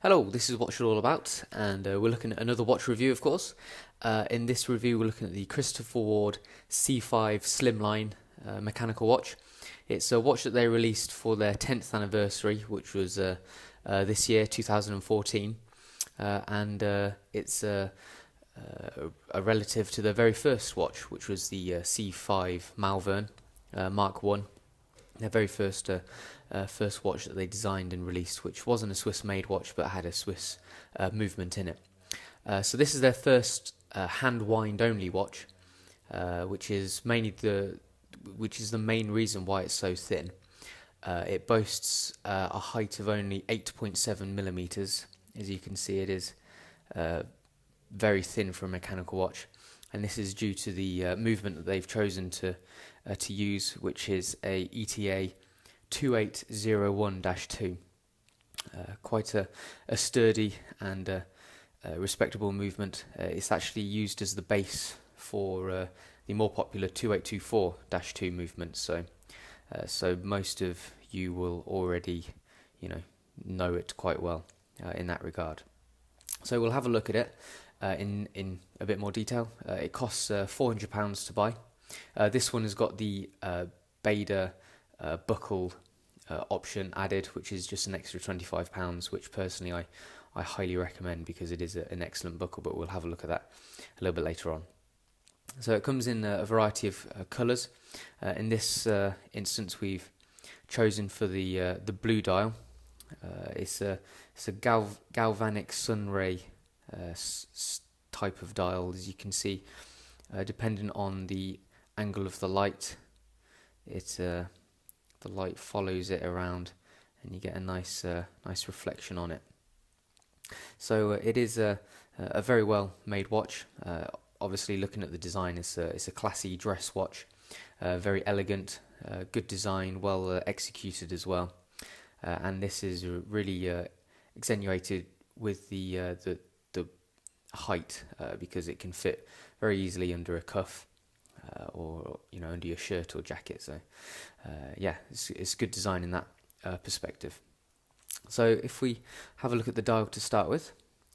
Hello, this is Watch It All About, and we're looking at another watch review, of course. In this review, we're looking at the Christopher Ward C5 Slimline mechanical watch. It's a watch that they released for their 10th anniversary, which was this year, 2014, and it's a relative to their very first watch, which was the C5 Malvern Mark 1. Their very first watch that they designed and released, which wasn't a Swiss-made watch but had a Swiss movement in it. So this is their first hand wind only watch, which is the main reason why it's so thin. It boasts a height of only 8.7 millimeters. As you can see, it is very thin for a mechanical watch, and this is due to the movement that they've chosen to use, which is a ETA 2801-2. Quite a sturdy and respectable movement. It's actually used as the base for the more popular 2824-2 movement. So most of you will already, know it quite well in that regard. So we'll have a look at it in a bit more detail. It costs £400 to buy. This one has got the Bader buckle option added, which is just an extra £25, which personally I highly recommend because it is an excellent buckle, but we'll have a look at that a little bit later on. So it comes in a variety of colours. In this instance, we've chosen for the blue dial. It's a galvanic sunray type of dial, as you can see. Depending on the angle of the light, the light follows it around, and you get a nice reflection on it. So it is a very well made watch. Obviously, looking at the design, it's a classy dress watch, very elegant, good design, well executed as well. And this is really accentuated with the height, because it can fit very easily under a cuff, or under your shirt or jacket. So it's good design in that perspective. So if we have a look at the dial to start with,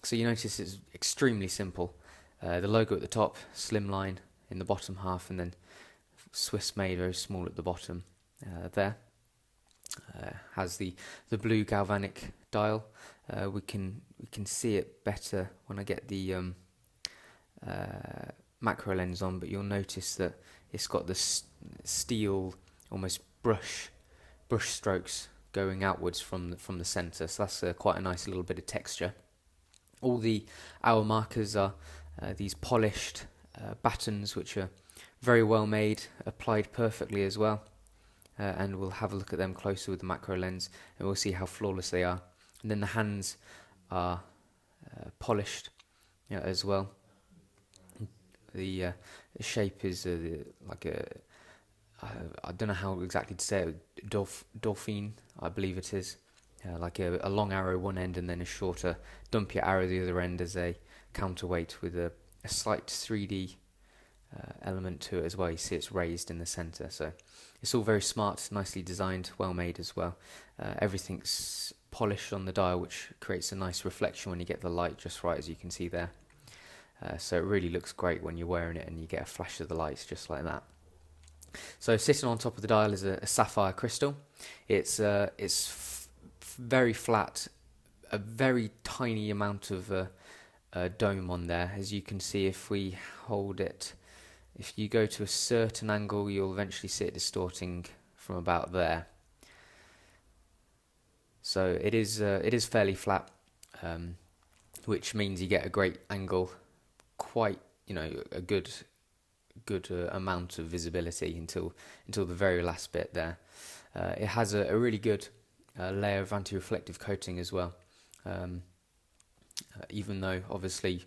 so you notice it's extremely simple. The logo at the top, Slimline in the bottom half, and then Swiss made, very small at the bottom there. Has the blue galvanic dial. We can see it better when I get the macro lens on, but you'll notice that it's got the steel, almost brush strokes going outwards from the center. So that's quite a nice little bit of texture. All the hour markers are these polished battens, which are very well made, applied perfectly as well. And we'll have a look at them closer with the macro lens, and we'll see how flawless they are. And then the hands are polished as well. The shape is like I don't know how exactly to say it, Dauphine, I believe it is. Like a long arrow one end, and then a shorter, dumpier arrow the other end as a counterweight, with a slight 3D element to it as well. You see it's raised in the center, so it's all very smart, nicely designed, well made as well. Everything's polished on the dial, which creates a nice reflection when you get the light just right, as you can see there. So it really looks great when you're wearing it and you get a flash of the lights just like that. So sitting on top of the dial is a Sapphire Crystal. It's very flat, a very tiny amount of dome on there. As you can see, if we hold it, if you go to a certain angle, you'll eventually see it distorting from about there. So it is fairly flat, which means you get a great angle, quite a good amount of visibility until the very last bit there. It has a really good layer of anti-reflective coating as well. Even though obviously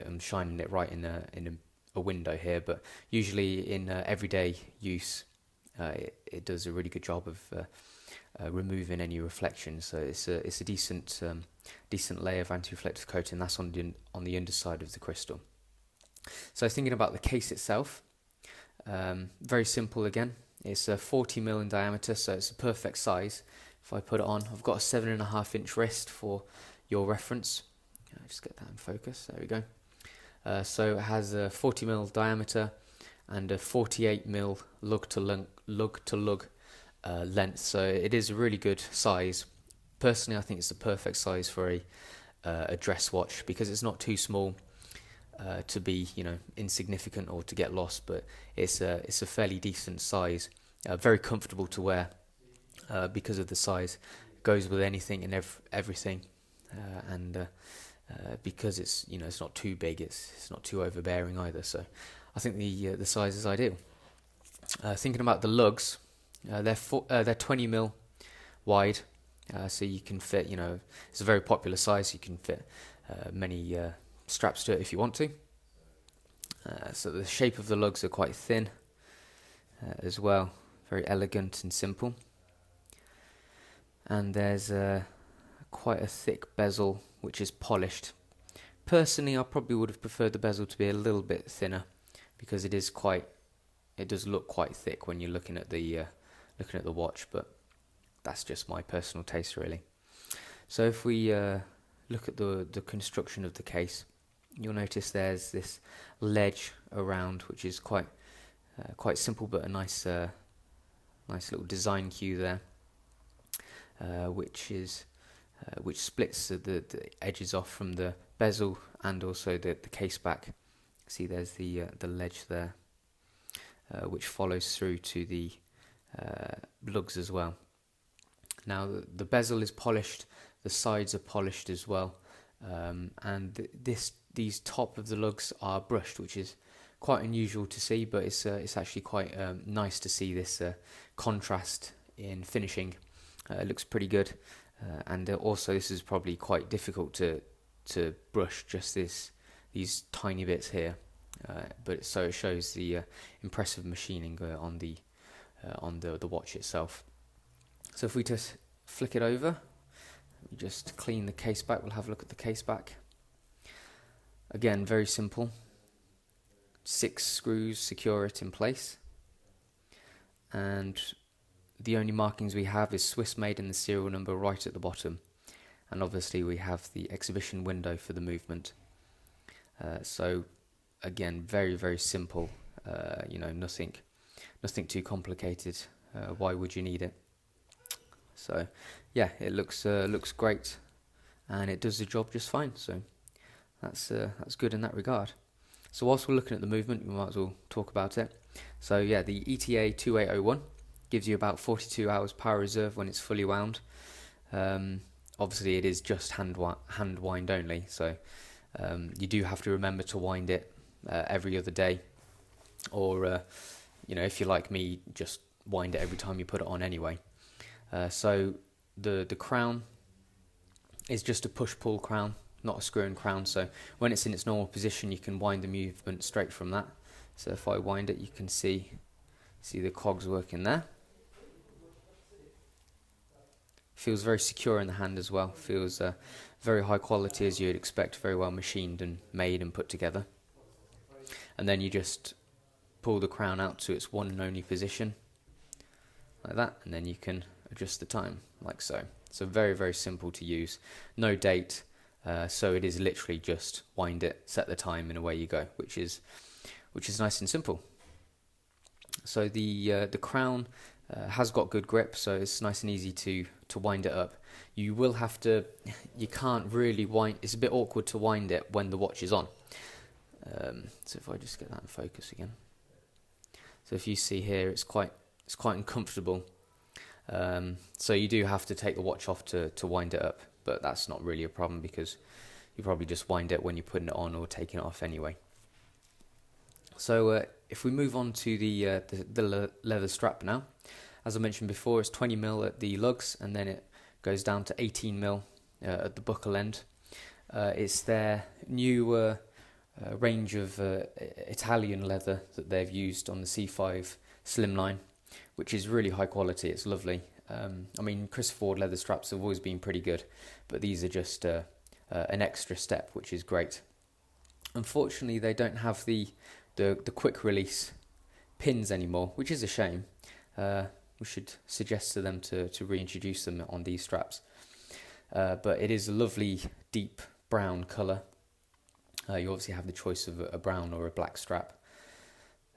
I'm shining it right in a window here, but usually in everyday use it does a really good job of removing any reflection. So it's a decent layer of anti-reflective coating. That's on the underside of the crystal. So thinking about the case itself, very simple again. It's a 40mm in diameter, so it's a perfect size. If I put it on, I've got a 7.5-inch wrist for your reference. Just get that in focus. There we go. So it has a 40mm diameter and a 48mm lug to lug length. So it is a really good size. Personally, I think it's the perfect size for a dress watch, because it's not too small to be, insignificant or to get lost, but it's a fairly decent size. Very comfortable to wear because of the size. Goes with anything and everything, and because it's not too big, it's not too overbearing either. So I think the size is ideal. Thinking about the lugs, they're 20mm wide, so you can fit. It's a very popular size. You can fit many straps to it if you want to. So the shape of the lugs are quite thin as well, very elegant and simple. And there's quite a thick bezel which is polished. Personally, I probably would have preferred the bezel to be a little bit thinner, because it does look quite thick when you're looking at the watch, but that's just my personal taste really. So if we look at the construction of the case, you'll notice there's this ledge around, which is quite simple, but a nice little design cue there, which splits the edges off from the bezel and also the case back. See, there's the ledge there, which follows through to the lugs as well. Now the bezel is polished, the sides are polished as well, and these top of the lugs are brushed, which is quite unusual to see, but it's actually quite nice to see this contrast in finishing. It looks pretty good, and also this is probably quite difficult to brush just these tiny bits here, but so it shows the impressive machining on the watch itself. So if we just flick it over, we just clean the case back. We'll have a look at the case back. Again, very simple. 6 screws secure it in place, and the only markings we have is Swiss made and the serial number right at the bottom, and obviously we have the exhibition window for the movement. So again, very, very simple. Nothing too complicated. Why would you need it? So yeah, it looks great, and it does the job just fine. So that's good in that regard. So whilst we're looking at the movement, we might as well talk about it. So yeah, the ETA 2801 gives you about 42 hours power reserve when it's fully wound. Obviously it is just hand wind only, so you do have to remember to wind it every other day, or if you're like me, just wind it every time you put it on anyway. So the crown is just a push-pull crown, not a screw-in crown, so when it's in its normal position you can wind the movement straight from that. So if I wind it, you can see the cogs working there. Feels very secure in the hand as well. Feels very high quality, as you'd expect, very well machined and made and put together. And then you just pull the crown out to its one and only position, like that, and then you can adjust the time, like so. So very, very simple to use. No date, so it is literally just wind it, set the time, and away you go, which is nice and simple. So the crown has got good grip, so it's nice and easy to wind it up. You can't really wind. It's a bit awkward to wind it when the watch is on. So if I just get that in focus again. So if you see here, it's quite uncomfortable. So you do have to take the watch off to wind it up, but that's not really a problem, because you probably just wind it when you're putting it on or taking it off anyway. So if we move on to the leather strap now, as I mentioned before, it's 20mm at the lugs, and then it goes down to 18mm at the buckle end. It's their new range of Italian leather that they've used on the C5 Slimline, which is really high quality. It's lovely. I mean, Christopher Ward leather straps have always been pretty good, but these are just an extra step, which is great. Unfortunately, they don't have the quick release pins anymore, which is a shame. We should suggest to them to reintroduce them on these straps. but it is a lovely deep brown colour. You obviously have the choice of a brown or a black strap.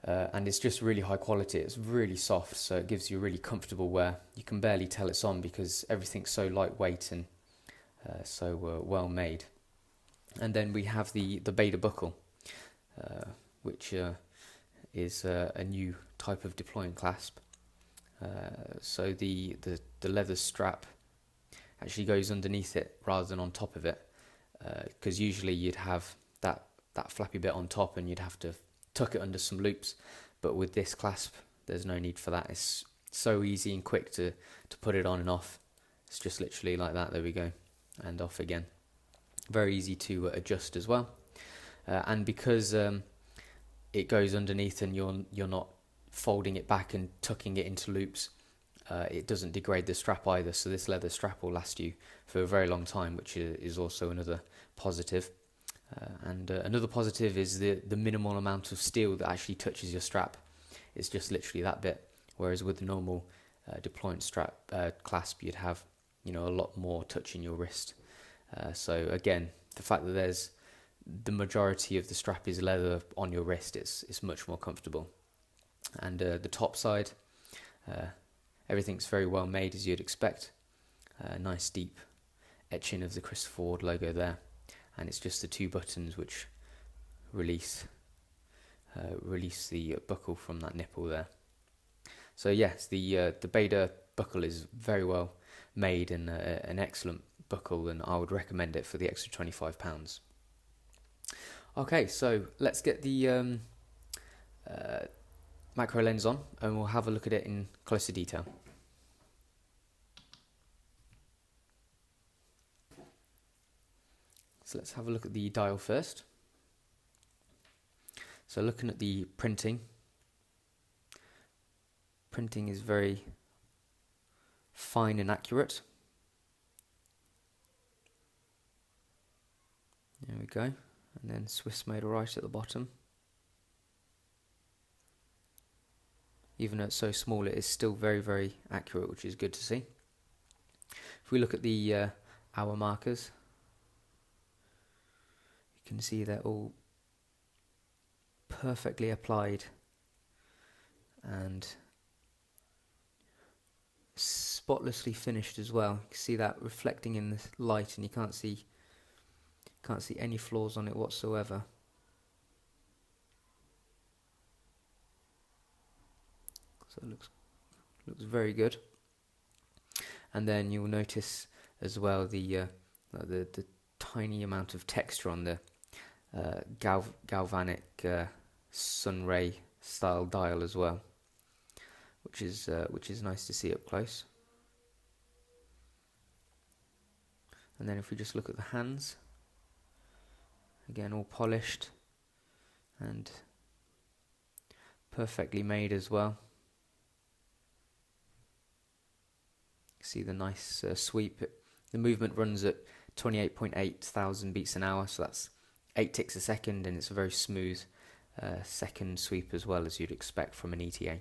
And it's just really high quality. It's really soft, so it gives you a really comfortable wear. You can barely tell it's on because everything's so lightweight and so well made. And then we have the Beta buckle, which is a new type of deploying clasp. So the leather strap actually goes underneath it rather than on top of it, because usually you'd have that flappy bit on top and you'd have to tuck it under some loops, but with this clasp there's no need for that. It's so easy and quick to put it on and off. It's just literally like that, there we go, and off again. Very easy to adjust as well, and because it goes underneath and you're not folding it back and tucking it into loops, it doesn't degrade the strap either, so this leather strap will last you for a very long time, which is also another positive. And another positive is the minimal amount of steel that actually touches your strap. It's just literally that bit, whereas with the normal deployment strap clasp you'd have, you know, a lot more touching your wrist. So again, the fact that there's the majority of the strap is leather on your wrist, it's much more comfortable. And the top side, everything's very well made as you'd expect. Nice deep etching of the Christopher Ward logo there. And it's just the two buttons which release the buckle from that nipple there. So yes, the Beta buckle is very well made and an excellent buckle, and I would recommend it for the extra £25. Okay, so let's get the macro lens on and we'll have a look at it in closer detail. So let's have a look at the dial first. So looking at the printing is very fine and accurate. There we go. And then Swiss made right at the bottom. Even though it's so small, it is still very, very accurate, which is good to see. If we look at the hour markers, you can see they're all perfectly applied and spotlessly finished as well. You can see that reflecting in the light, and you can't see any flaws on it whatsoever. So it looks very good. And then you'll notice as well the tiny amount of texture on the galvanic sunray style dial as well, which is nice to see up close. And then if we just look at the hands, again all polished and perfectly made as well. See the nice sweep. The movement runs at 28.8 thousand beats an hour, so that's 8 ticks a second, and it's a very smooth second sweep as well, as you'd expect from an ETA.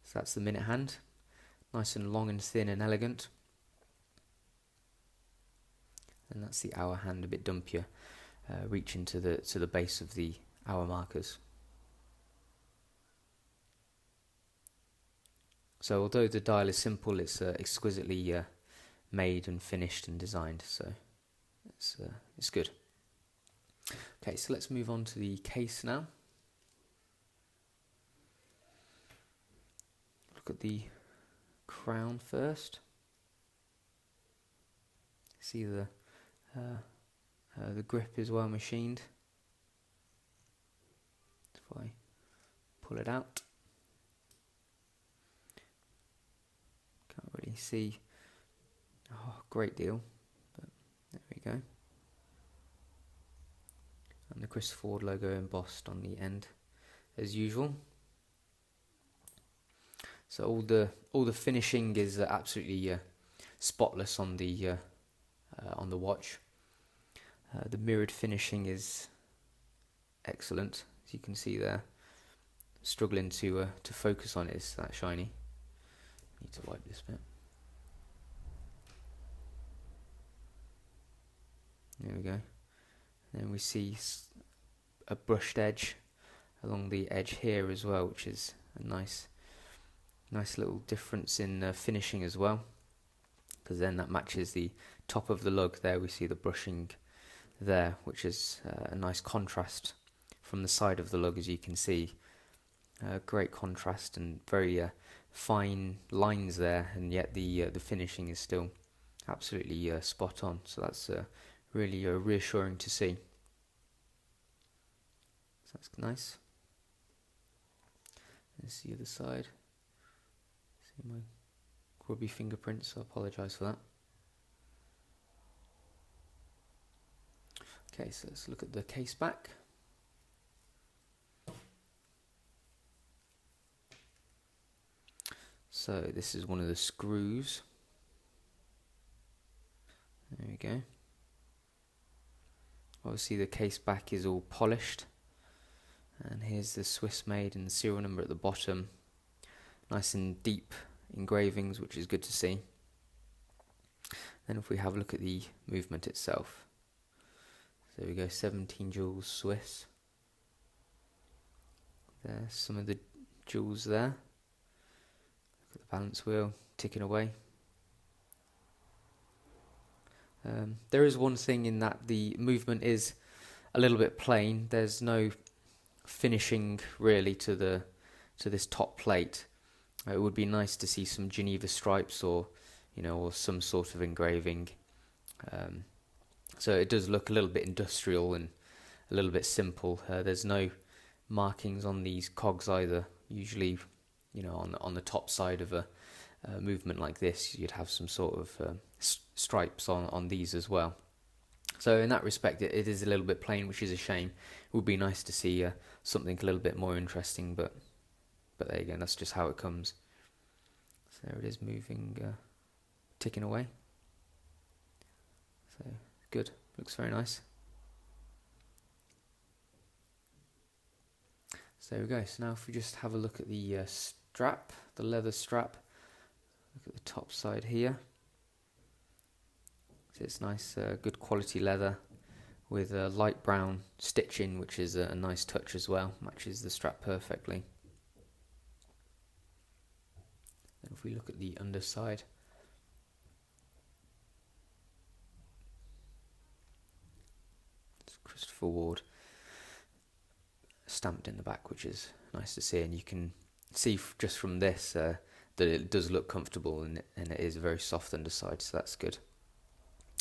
So that's the minute hand, nice and long and thin and elegant. And that's the hour hand, a bit dumpier, reaching to the base of the hour markers. So although the dial is simple, it's exquisitely made and finished and designed, so it's good. Okay, so let's move on to the case now. Look at the crown first. See the grip is well machined. If I pull it out, can't really see a great deal, but there we go. And the Christopher Ward logo embossed on the end as usual. So all the finishing is absolutely spotless on the watch. The mirrored finishing is excellent, as you can see there. Struggling to focus on it, it's that shiny. Need to wipe this bit. There we go. Then we see a brushed edge along the edge here as well, which is a nice little difference in finishing as well, because then that matches the top of the lug. There we see the brushing there, which is a nice contrast from the side of the lug, as you can see. Great contrast and very fine lines there, and yet the finishing is still absolutely spot on. So that's really reassuring to see. So that's nice. There's the other side. See my grubby fingerprints, so I apologise for that. Okay, so let's look at the case back. So this is one of the screws. There we go. Obviously the case back is all polished, and here's the Swiss made and the serial number at the bottom. Nice and deep engravings, which is good to see. Then if we have a look at the movement itself, so there we go, 17 jewels Swiss. There's some of the jewels there. Look at the balance wheel ticking away. There is one thing in that the movement is a little bit plain. There's no finishing really to this top plate. It would be nice to see some Geneva stripes, or or some sort of engraving. So it does look a little bit industrial and a little bit simple. There's no markings on these cogs either. Usually, on the top side of a movement like this, you'd have some sort of stripes on these as well. So in that respect, it is a little bit plain, which is a shame. It would be nice to see something a little bit more interesting, but there you go, that's just how it comes. So there it is, moving, ticking away. So good, looks very nice. So there we go. So now if we just have a look at the strap, the leather strap, look at the top side here. So it's nice, good quality leather with a light brown stitching, which is a nice touch as well, matches the strap perfectly. Then if we look at the underside, it's Christopher Ward stamped in the back, which is nice to see, and you can see just from this that it does look comfortable, and it is a very soft underside, so that's good.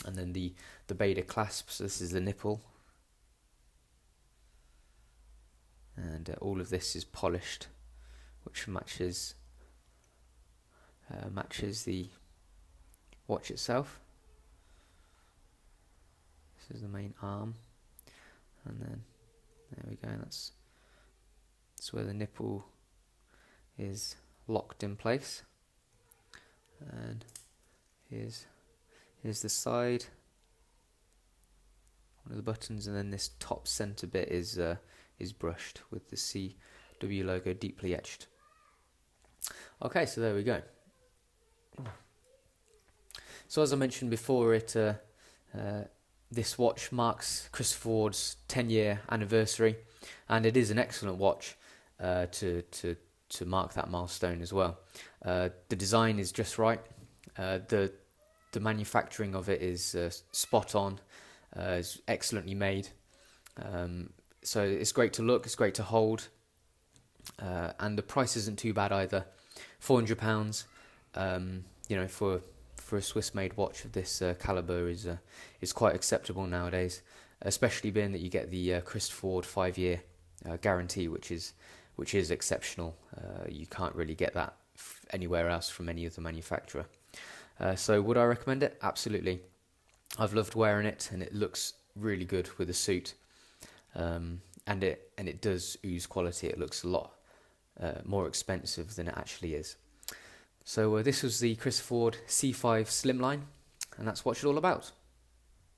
And then the Beta clasps, this is the nipple, and all of this is polished, which matches the watch itself. This is the main arm, and then there we go, that's where the nipple is locked in place. And here's the side, one of the buttons, and then this top center bit is brushed with the CW logo deeply etched. Okay, so there we go. So as I mentioned before, this watch marks Christopher Ward's 10-year anniversary, and it is an excellent watch to mark that milestone as well. The design is just right. The manufacturing of it is spot on. It's excellently made. So it's great to look, it's great to hold, and the price isn't too bad either. £400. For a Swiss-made watch of this caliber is quite acceptable nowadays, especially being that you get the Christopher Ward 5-year guarantee, which is exceptional. You can't really get that anywhere else from any other manufacturer. So would I recommend it? Absolutely. I've loved wearing it, and it looks really good with a suit, and it does ooze quality. It looks a lot more expensive than it actually is. So this was the Christopher Ward C5 Slimline, and that's what it's all about.